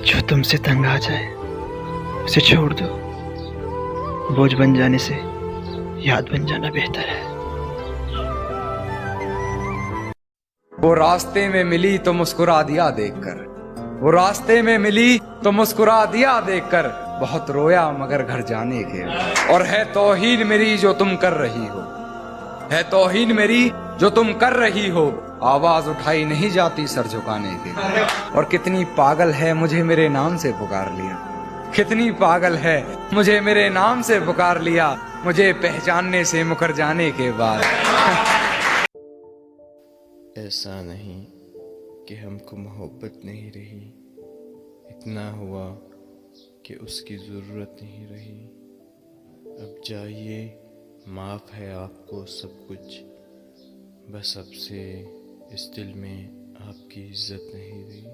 जो तुमसे तंग आ जाए उसे छोड़ दो। बोझ बन जाने से याद बन जाना बेहतर है। वो रास्ते में मिली तो मुस्कुरा दिया देखकर, वो रास्ते में मिली तो मुस्कुरा दिया देखकर। बहुत रोया मगर घर जाने के। और है तौहीन मेरी जो तुम कर रही हो, है तौहीन मेरी जो तुम कर रही हो। आवाज उठाई नहीं जाती सर झुकाने के। और कितनी पागल है मुझे मेरे नाम से पुकार लिया, कितनी पागल है मुझे मेरे नाम से पुकार लिया। मुझे पहचानने से मुकर जाने के बाद। ऐसा नहीं कि हमको मोहब्बत नहीं रही, इतना हुआ कि उसकी ज़रूरत नहीं रही। अब जाइए, माफ़ है आपको सब कुछ, बस अब से इस दिल में आपकी इज्जत नहीं रही।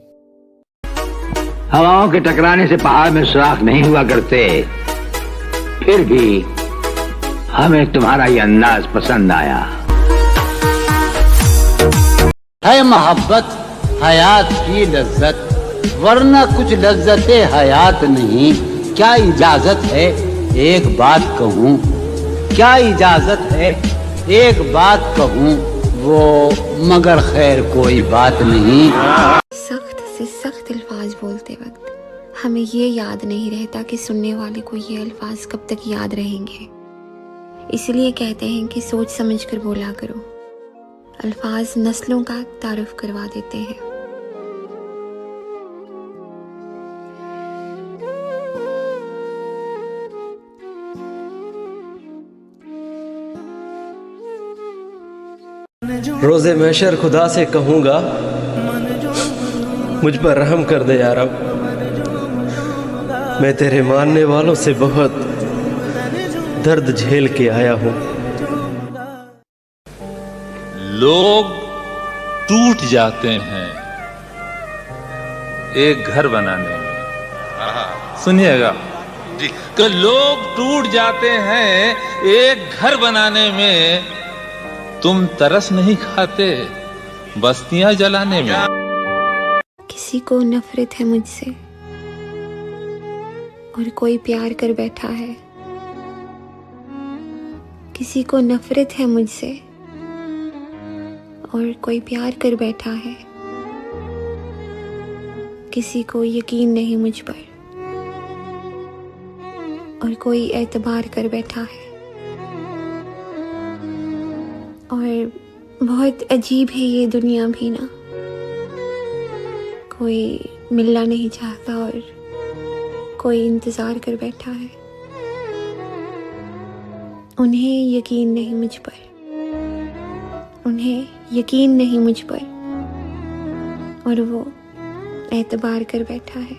हवाओं के टकराने से पहाड़ में सुराख नहीं हुआ करते, फिर भी हमें तुम्हारा ये अंदाज पसंद आया है। मोहब्बत हयात की लज्जत, वरना कुछ लज्जते हयात नहीं। क्या इजाजत है एक बात कहूँ, क्या इजाजत है एक बात कहूँ, वो मगर खैर कोई बात नहीं। सख्त से सख्त अल्फाज बोलते वक्त हमें ये याद नहीं रहता कि सुनने वाले को ये अल्फाज कब तक याद रहेंगे। इसलिए कहते हैं कि सोच समझ कर बोला करो। अल्फाज नस्लों का तारुफ करवा देते हैं। रोज़े महशर खुदा से कहूँगा, मुझ पर रहम कर दे या रब। मैं तेरे मानने वालों से बहुत दर्द झेल के आया हूँ। लोग टूट जाते हैं एक घर बनाने में। सुनिएगा, कि लोग टूट जाते हैं एक घर बनाने में। तुम तरस नहीं खाते बस्तियां जलाने में। किसी को नफरत है मुझसे और कोई प्यार कर बैठा है। किसी को नफरत है मुझसे और कोई प्यार कर बैठा है। किसी को यकीन नहीं मुझ पर और कोई एतबार कर बैठा है। और बहुत अजीब है ये दुनिया भी ना, कोई मिलना नहीं चाहता और कोई इंतज़ार कर बैठा है। उन्हें यकीन नहीं मुझ पर, उन्हें यकीन नहीं मुझ पर और वो एतबार कर बैठा है।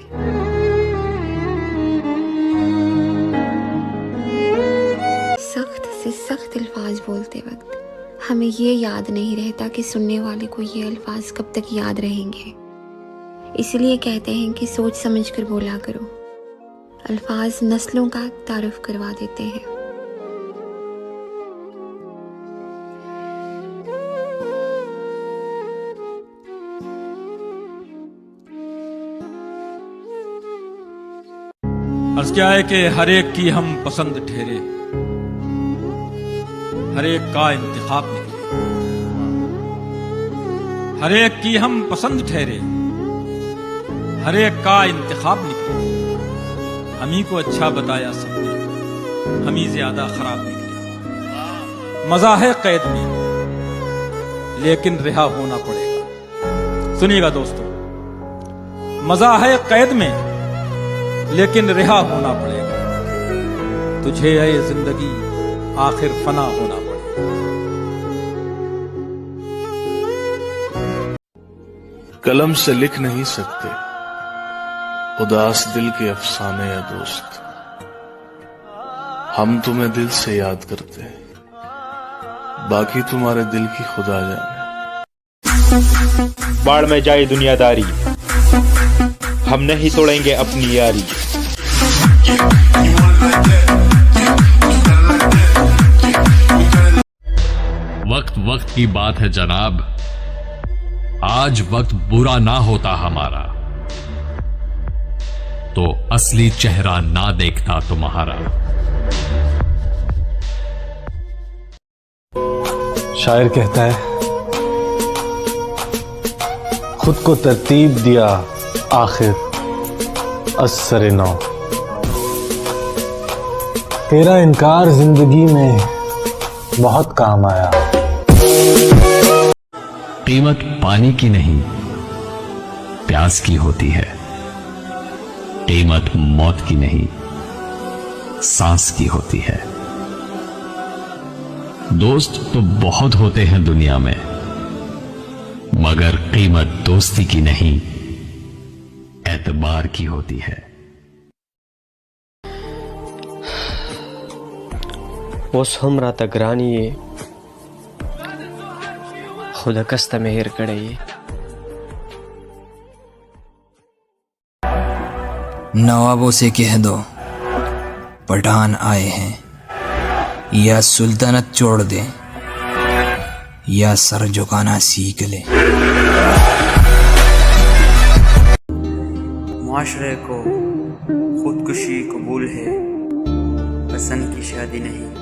सख्त से सख्त अल्फाज बोलते वक्त हमें ये याद नहीं रहता कि सुनने वाले को ये अल्फाज कब तक याद रहेंगे। इसलिए कहते हैं कि सोच समझ कर बोला करो। अल्फाज नस्लों का तारुफ करवा देते हैं। अर्ज़ क्या है कि हर एक की हम पसंद ठहरे, हर एक का इंतखाब निकले। हर एक की हम पसंद ठहरे, हर एक का इंतखाब निकले। हम ही को अच्छा बताया सबने, हम ही ज्यादा खराब निकले। मजा है कैद में लेकिन रिहा होना पड़ेगा। सुनिएगा दोस्तों, मजा है कैद में लेकिन रिहा होना पड़ेगा। तुझे ये जिंदगी आखिर फना होना पड़ेगा। कलम से लिख नहीं सकते उदास दिल के अफसाने या दोस्त। हम तुम्हें दिल से याद करते हैं, बाकी तुम्हारे दिल की खुदा जाने। बाढ़ में जाए दुनियादारी, हम नहीं तोड़ेंगे अपनी यारी। वक्त वक्त की बात है जनाब, आज वक्त बुरा ना होता हमारा। तो असली चेहरा ना देखता तुम्हारा। शायर कहता है, खुद को तरतीब दिया आखिर असर नौ, तेरा इनकार जिंदगी में बहुत काम आया। कीमत पानी की नहीं प्यास की होती है, कीमत मौत की नहीं सांस की होती है। दोस्त तो बहुत होते हैं दुनिया में, मगर कीमत दोस्ती की नहीं एतबार की होती है। ओस हमरा तक रानी खुदा कस्त मेहर करे। नवाबों से कह दो पठान आए हैं, या सुल्तानत छोड़ दे या सर झुकाना सीख ले। माशरे को खुदकुशी कबूल है, पसंद की शादी नहीं।